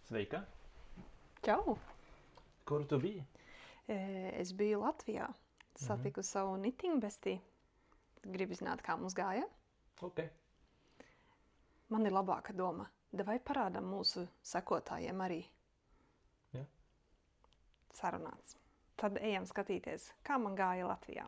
Sveika! Čau! Kur tu biji? Es biju Latvijā. Satiku savu knitting bestie. Gribi zināt, kā mums gāja? Ok. Man ir labāka doma. Davai parādam mūsu sekotājiem arī. Ja. Sarunāts. Tad ejam skatīties, kā man gāja Latvijā.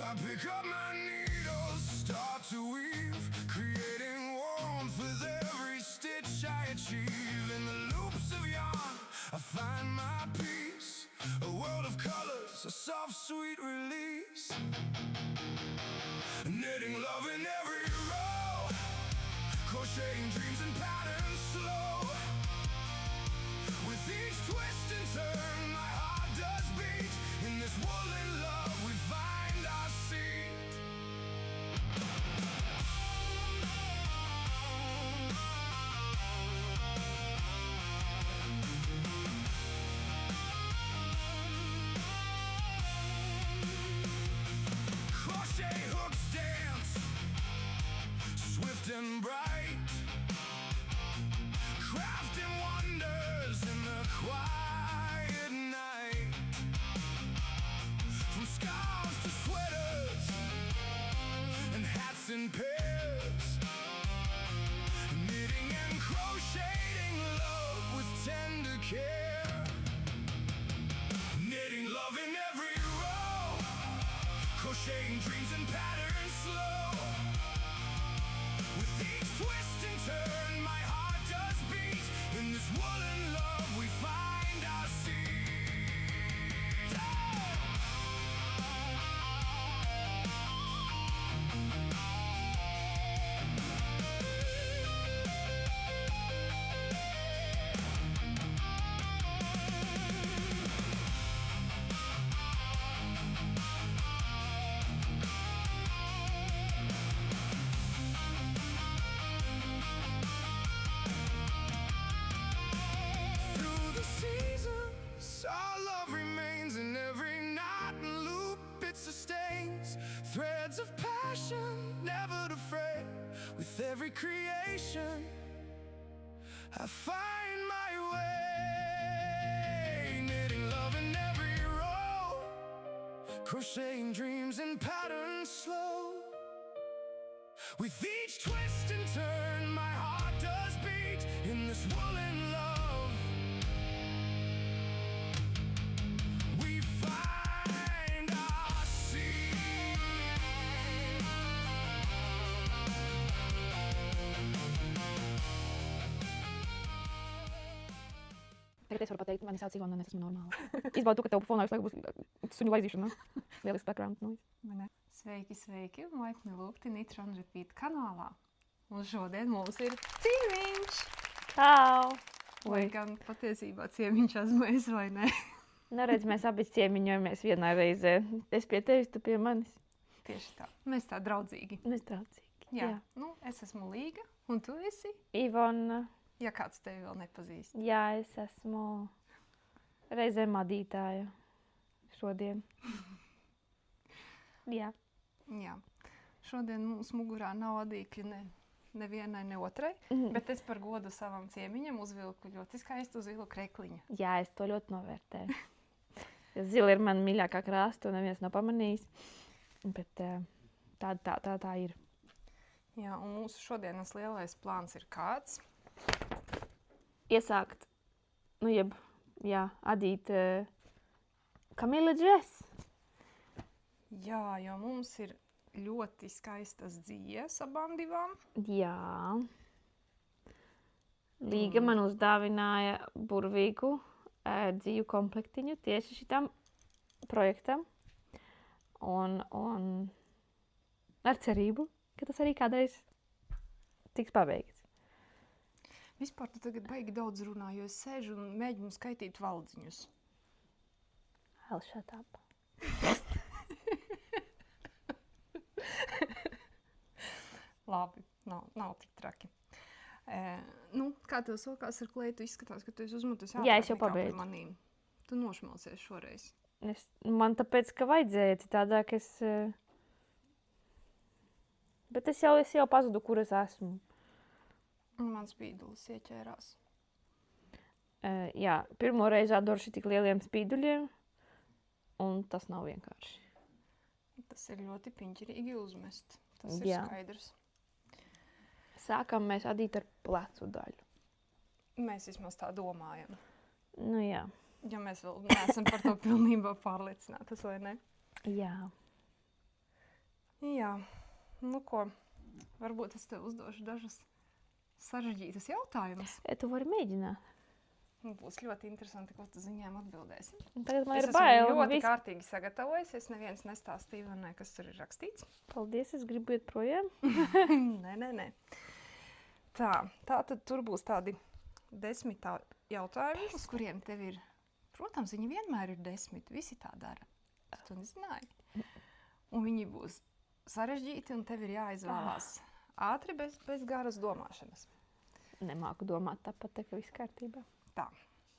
I pick up my needles, start to weave, creating warmth with every stitch I achieve. In the loops of yarn, I find my peace, a world of colors, a soft, sweet release. Knitting love in every row, crocheting dreams and patterns slow. With each twist and turn, my heart does beat. In this woolen love we find our seat. Crochet hooks dance, swift and bright, crafting wonders in the quiet night. From scarves to sweaters and hats in pairs, knitting and crocheting love with tender care. Knitting love in every row, crocheting dreams and patterns slow. With each twist and turn, my heart does beat. In this woolen love we find our seat. Through the seasons, our love remains. In every knot and loop it sustains. Threads of passion, never to fray. With every creation, I find my way. Knitting love in every row, crocheting dreams and patterns slow. With each twist and turn, my heart does beat. In this woolen love we find our seat. Tagad es varu pateikt, mani sauc Ivona, un es esmu normāla. Izbaudu to, ka tev fonā visu laiku būs suņu laizīšana. Lieliski background noise. Sveiki, sveiki! Un laipni lūgti Nitra un Repeat kanālā. Un šodien mums ir ciemiņš! Čau! Lai gan patiesībā ciemiņš esmu es, vai ne? Nu, redz, mēs abi ciemiņojamies vienā reizē. Es pie tevis, tu pie manis. Tieši tā. Mēs tā draudzīgi. Mēs traucīgi. Jā. Nu, es esmu Līga, un tu esi? Ivona, Ja kāds tevi vēl nepazīst. jā, es esmu reizē madītāja šodien. Jā. Jā. Šodien mums mugurā nav adīkļi nevienai, ne otrai, bet es par godu savam ciemiņam uzvilku ļoti skaistu zilu krekliņu. Jā, es to ļoti novērtēju. Jo zila ir mana mīļākā krāsa, to neviens nav pamanījis. Bet tā ir. Jā, un mūsu šodienas lielais plāns ir kāds? Iesākt, adīt Camilla dress. Jā, jo mums ir ļoti skaistas dzīves abām divām. Jā. Līga man uzdāvināja burvīgu dzīvu komplektiņu tieši šitam projektam. Un ar cerību, ka tas arī kādreiz tiks pabeigts. Vispār tu tagad baigi daudz runā, jo es sēžu un mēģinu skaitīt valdziņus. I'll shut up. Labi, nav tik traki. Kā tev sokās ar kleitu? Izskatās, ka tu esi uzmetusi Jā, es jau ātrāk nekā pabeidzu. par manīm. Tu nošmalsies šoreiz. Man tāpēc, ka vajadzēja citādāk, bet es jau pazudu, kur es esmu. Mans spīdulis ieķērās. Jā, pirmo reizi atdoru tik lieliem spīduļiem, un tas nav vienkārši. Tas ir ļoti piņķirīgi uzmest. Tas ir Jā. skaidrs. Sākam mēs adīt ar plecu daļu. Mēs vismaz tā domājam. Nu jā. Ja mēs vēl neesam par to pilnībā pārliecinātas, vai ne? Jā. Jā. Nu ko, varbūt es tev uzdošu dažas sarežģītas jautājumus. Tu vari mēģināt. Būs ļoti interesanti, ko tu ziņām atbildēsi. Un tagad man Es ir esmu bail. ļoti kārtīgi sagatavojusies. Neviens nestāstīja, vai ne, kas tur ir rakstīts. Paldies, es gribu iet projām. Nē. Tā tad tur būs tādi 10 jautājumi, uz kuriem tev ir. Protams, viņi vienmēr ir 10. Visi tā dara. Tu nezināji. Un viņi būs sarežģīti, un tev ir jāizvēlās ātri, bez garas domāšanas. Nemāku domāt tāpat, ka viss kārtībā. Tā,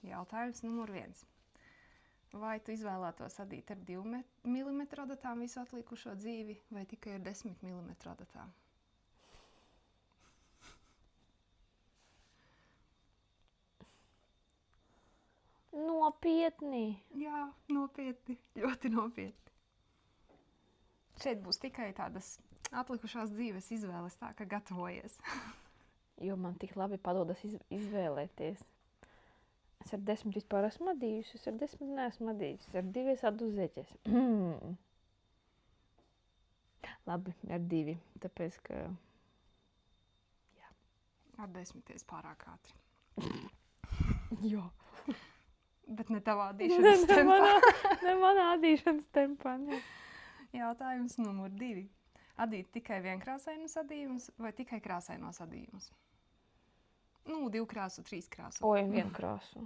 jautājums numur 1. Vai tu izvēlētos adīt ar 2 mm adatām visu atlikušo dzīvi, vai tikai ar 10 mm adatām? Nopietni. Jā, nopietni, ļoti nopietni. Šeit būs tikai tādas atlikušās dzīves izvēles, tā ka gatavojies. Jo man tik labi padodas izvēlēties. Es ar 10 vispār esmu adījusi, es ar 10 neesmu adījusi, es ar 2 adu zeķes. Labi, ar 2, tāpēc, ka... Ar 10 pārāk ātri. Jā. Bet ne tavā adīšanas tempā. Ne manā adīšanas tempā, ne. Jautājums numur 2. Adīt tikai vienkrāsainus adījumus vai tikai krāsainos adījumus? 2 krāsu, 3 krāsu. Oi, vienu krāsu.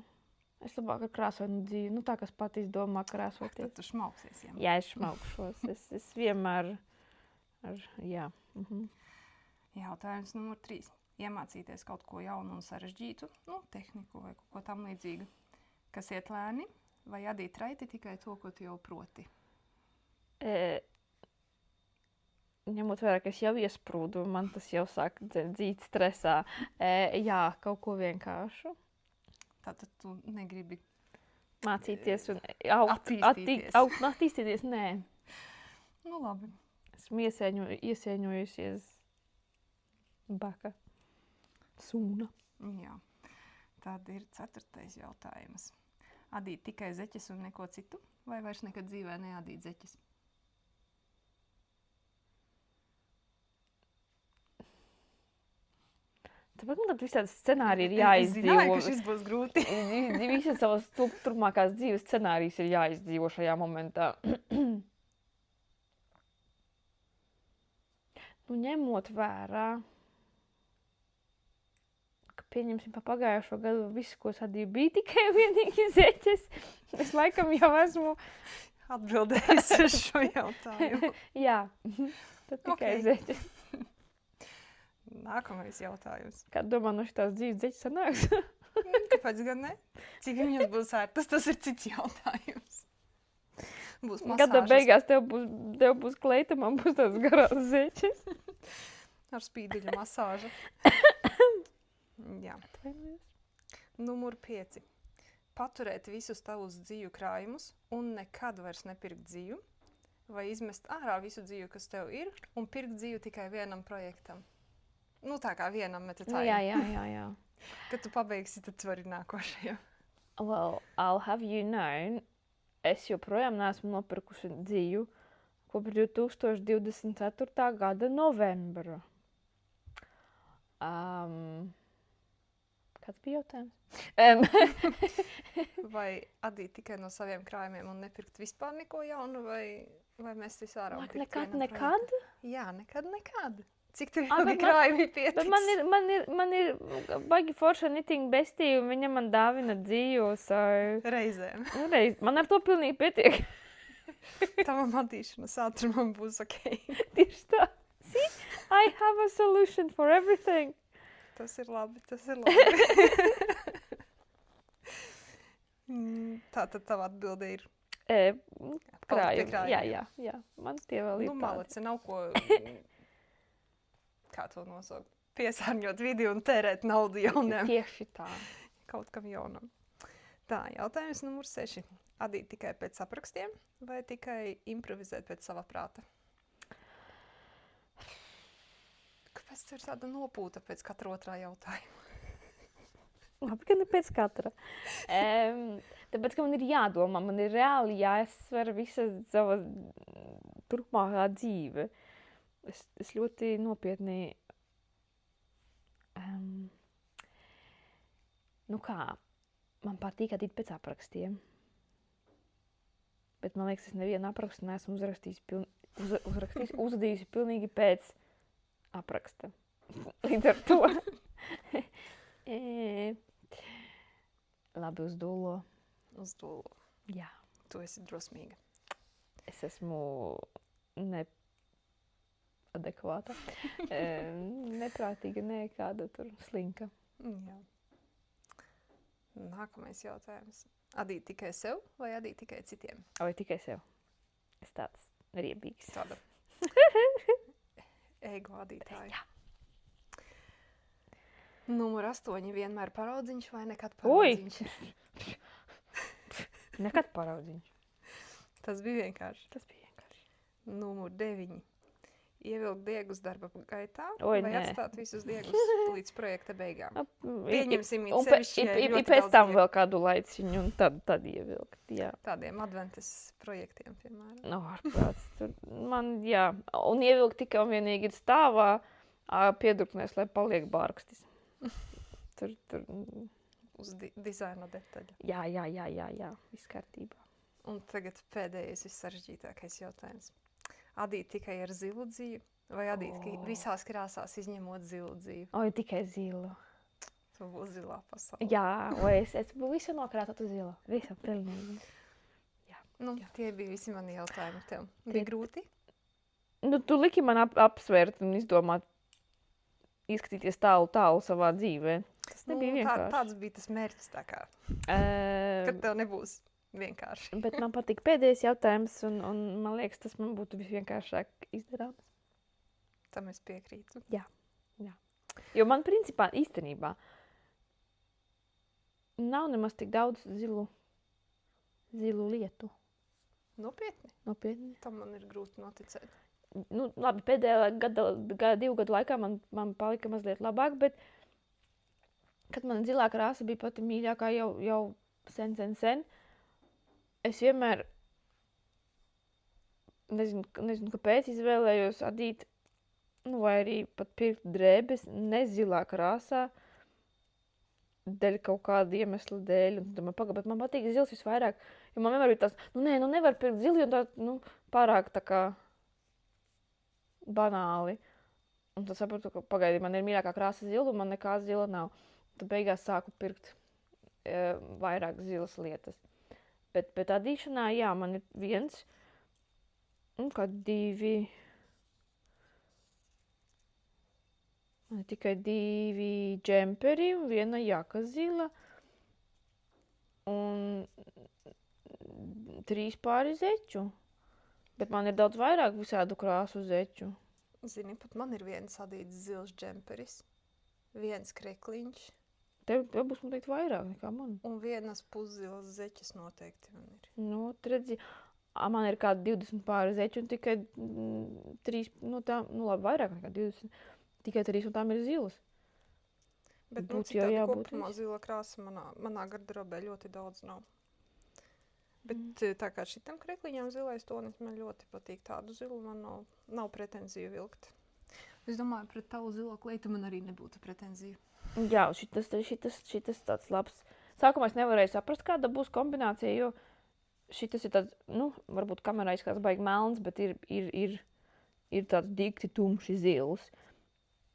Es labāk ar krāsoinu dzīvi, tā, kas pat izdomā krāsoties. Tad tu šmauksies, jā. Jā, es šmaukšos. Es vienmēr jā. Jautājums numur 3. Iemācīties kaut ko jaunu un sarežģītu, tehniku vai kaut ko tam līdzīgu, kas iet lēni, vai adīt raiti tikai to, ko tu jau proti? Ņemot vērā, ka es jau iesprūdu, man tas jau sāk dzīt stresā. Jā, kaut ko vienkāršu. Tātad tu negribi Mācīties un attīstīties, nē. Labi. Esmu iesēņojusies baka. Sūna. Jā. Tad ir 4. jautājums. Adīt tikai zeķes un neko citu, vai vairs nekad dzīvē neadīt zeķes? Tāpēc man tad visādi scenāriji ir Es jāizdzīvo. zināju, ka šis būs grūti. Visas savas turpmākās dzīves scenārijas ir jāizdzīvo šajā momentā. Ņemot vērā, ka pieņemsim pa pagājušo gadu visu, ko es adīju, bija tikai vienīgi zeķes. Es laikam jau esmu Atbildējis uz šo jautājumu. Jā, tad tikai zeķes. Nākamais jautājums. Kā domā, no šitās dzīves zeķes sanāks? Kāpēc gan ne? Cik viņas būs ērtas, tas ir cits jautājums. Būs Gada masāžas beigās tev būs kleita, man būs tāds garās zeķes. ar spīduļu masāžu. Jā. Numur 5. Paturēt visus tavus dzīvu krājumus un nekad vairs nepirkt dzīvu, vai izmest ārā visu dzīvu, kas tev ir, un pirkt dzīvu tikai vienam projektam. Tā kā vienam metatāju. Jā. Kad tu pabeigsi, tad tu vari nākošajam. Well, I'll have you known, es joprojām neesmu nopirkuši dzīvu kopš 2024. gada novembra. Kāds bija jautājums? Vai adīt tikai no saviem krājumiem un nepirkt vispār neko jaunu, vai mest visu ārā? un pirkt vienam projektam? Nekad? Jā, nekad. Cik tev bet ilgi krājumi pietiks? Bet man ir baigi forša knitting bestie, un viņa man dāvina dzīvu, so... Reizēm. Nu, man ar to pilnīgi pietiek. Tava matīšanas ātrumam būs ok. Tieši tā. See, I have a solution for everything. Tas ir labi, Tātad tava atbilde ir Krājumi. krājumi. Jā. Man tie vēl ir Nu, tādi. malaci, nav ko, kā to nosaukt, piesārņot vidi un tērēt naudu jauniem, Tieši tā. kaut kam jaunam. Tā, jautājums numur 6. Adīt tikai pēc aprakstiem vai tikai improvizēt pēc sava prāta? Kāpēc tev ir tāda nopūta pēc katra otrā jautājuma? Labi, ka ne pēc katra. Tāpēc, ka man ir jādomā, man ir reāli jāizsver visa sava turpmākā dzīve. Es ļoti nopietni... Nu kā, man patīk adīt pēc aprakstiem. Bet man liekas, es nevienu aprakstu neesmu uzradījusi pilnīgi pēc apraksta. Līdz ar to. Labi, uz dūlo. Uz to Jā. tu esi drosmīga. Es esmu neadekvāta. Neprātīga, nekāda tur slinka. Jā. Nākamais jautājums. Adīt tikai sev vai adīt tikai citiem? Vai tikai sev? Es tāds riebīgs. Tāda ego adītāja. Jā. Numur 8. Vienmēr paraudziņš vai nekad Ui! paraudziņš? Nekad paraudziņš. Tas bija vienkārši. Tas bija vienkārši. Numur 9. Ievilkt diegus darba gaitā Oi, vai nē. atstāt visus diegus līdz projekta beigām? Pieņemsim, Un sevišķi, ja ir ļoti pēc daudz tam diegu. vēl kādu laiciņu, un tad ievilkt. Jā. Tādiem adventes projektiem, piemēram. No, ārprāts. Man, jā. Un ievilkt tikai un vienīgi ir stāvā, piedruknēs, lai paliek bārkstis. Tur. Uz dizaina detaļa. Jā. Viss kārtībā. Un tagad pēdējais vissarežģītākais jautājums. Adīt tikai ar zilu dzīvi vai adīt visās krāsās izņemot zilu dzīvi? Oi, tikai zilu. Tu būs zilā pasaulē. Jā, vai es būtu visu nokrātot uz zilu. Visam pilnīgi. Nu, tie bija visi mani jautājumi tev. Bija grūti? Nu, tu liki man apsvērt un izdomāt, izskatīties tālu savā dzīvē. Tas nebija vienkārši. Tāds bija tas mērķis, tā kā, kad tev nebūs vienkārši. Bet man patīk pēdējais jautājums, un man liekas, tas man būtu visvienkāršāk izdarāms. Tam es piekrītu. Jo man principā īstenībā nav nemaz tik daudz zilu lietu. Nopietni? Tam man ir grūti noticēt. Nu, labi, pēdējā 2 gadu laikā man palika mazliet labāk, bet kad man zilā krāsa bija pati mīļākā jau sen, es vienmēr nezinu kāpēc izvēlējos adīt, nu, vai arī pat pirkt drēbes nezilā krāsā, dēļ kaut kāda iemesla dēļ. Un domāju, bet man patīk zils visvairāk, jo man vienmēr bija tāds, nevar pirkt zili, un tā, pārāk tā kā banāli. Un tad sapratu, ka pagaidi, man ir mīļākā krāsa zila, un man nekā zila nav. Tad beigās sāku pirkt vairāk zilas lietas. Bet adīšanā, jā, man ir 1, kā 2, man ir tikai 2 džemperi un 1 jaka zila un 3 pāri zeču. Bet man ir daudz vairāk visādu krāsu zeču. Zini, pat man ir viens adīts zils džemperis, 1 krekliņš Tev būs noteikti vairāk nekā man. un 1 puszilas zeķis noteikti man ir. Nu, redzi, man ir kādi 20 pāri zeču un tikai 3, labi, vairāk nekā 20. Tikai 3 un tām ir zilas. Bet Būtu jau citādi jābūt kopumā zila krāsa manā garderobē ļoti daudz nav. Bet tā kā šitam krekliņam zilais tonis man ļoti patīk, tādu zilu man nav pretenziju vilkt. Es domāju, pret tavu zilo kleitu man arī nebūtu pretenziju. Jā, šitas tāds labs. Sākumā es nevarēju saprast, kāda būs kombinācija, jo šitas ir tāds, varbūt kamerā izskatās baigi melns, bet ir tāds dikti tumši zils.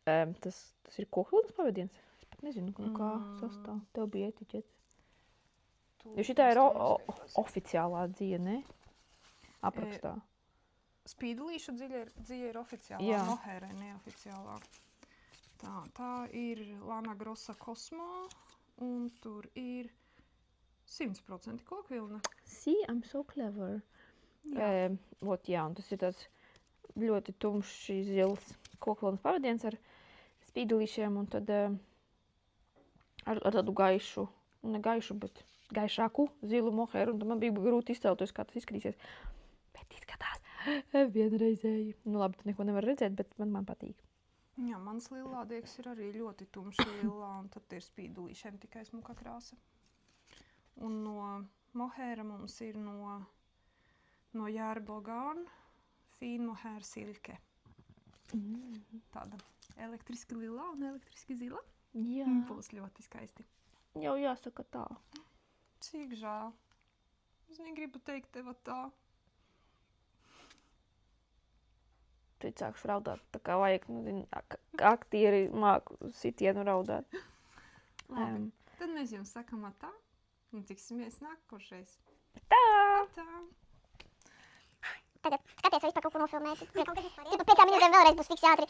Tas ir kokvilnas pavadiens. Es pat nezinu, no kā sastāv. Tev bija etiķete. Jo šitā ir oficiālā dzija, ne? Aprakstā. Spīdulīšu dzija ir oficiālā, Jā. mohēra ir neoficiālā. Tā ir Lana Grossa Cosmo, un tur ir 100% kokvilna. See, I'm so clever. Jā. Jā, un tas ir tāds ļoti tumšs zils kokvilnas pavadiens ar spīdulīšiem un tad ar tādu gaišu, ne gaišu, bet gaišāku zilu moheru, un tad man bija grūti iztēloties, kā tas izskatīsies. Bet izskatās vienreizēji. Nu labi, tu neko nevar redzēt, bet man patīk. Jā, mans lilādiegs ir arī ļoti tumši lilā, un tad ir spīdulīšiem tikai smuka krāsa. Un no mohēra mums ir no Jāra Bogāna Fīna mohēra silke. Tāda elektriski lilā un elektriski zila. Jā, Būs ļoti skaisti. jau jāsaka tā. Cik žēl. Es negribu teikt tev tā. Tad sākšu raudāt, tā kā vajag, aktieri māku sitienu raudāt. Labi. Tad mēs jums sakam tā, un tiksimies nākošais. Tā! Tā! Tagad skaties, vai vispār kaut ko nofilmēt. Tur pa 5 minūtēm vēlreiz būs fiks ātri.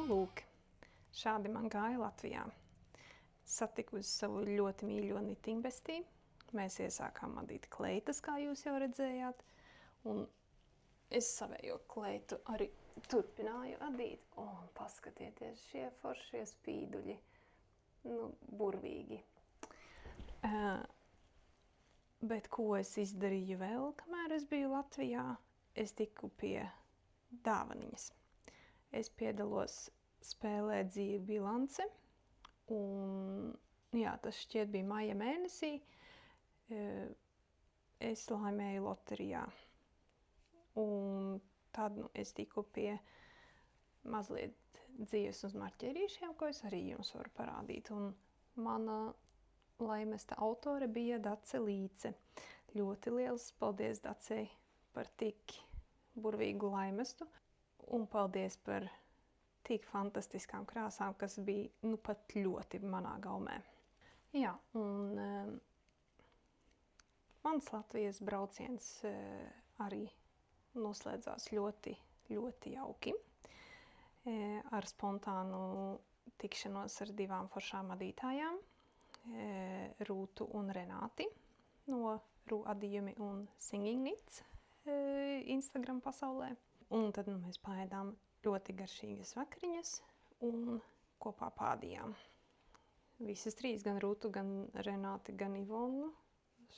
lūk, šādi man gāja Latvijā. Satikusi savu ļoti mīļo nitingbestī. Mēs iesākām adīt kleitas, kā jūs jau redzējāt. Un es savējo kleitu arī turpināju adīt. Un paskatieties, šie foršie spīduļi. Nu, burvīgi. Bet ko es izdarīju vēl, kamēr es biju Latvijā? Es tiku pie dāvaniņas. Es piedalos spēlē Dzīve bilance. Un, jā, tas šķiet bija maija mēnesī. Es laimēju loterijā. Un tad es tiku pie mazliet dzīves uz marķierīšiem, ko es arī jums varu parādīt. Un mana laimesta autore bija Dace Līce. Ļoti liels paldies Dacei par tik burvīgu laimestu. Un paldies par tik fantastiskām krāsām, kas bija nu pat ļoti manā gaumē. Jā, un mans Latvijas brauciens arī noslēdzās ļoti, ļoti jauki. Ar spontānu tikšanos ar divām foršām adītājām, Rūtu un Renāti no Rū adījumi un Singing Knits Instagram pasaulē. Un tad mēs paēdām ļoti garšīgas vakariņas un kopā pādījām. Visas trīs, gan Rūtu, gan Renāti, gan Ivonu,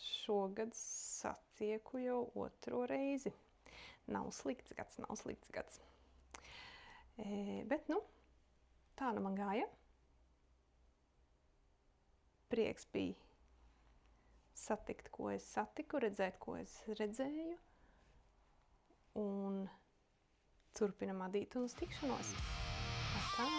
šogad satieku jau otro reizi. Nav slikts gads. Bet, nu, tā nu man gāja. Prieks bija satikt, ko es satiku, redzēt, ko es redzēju. Un turpinam adīt un uz tikšanos. Tā.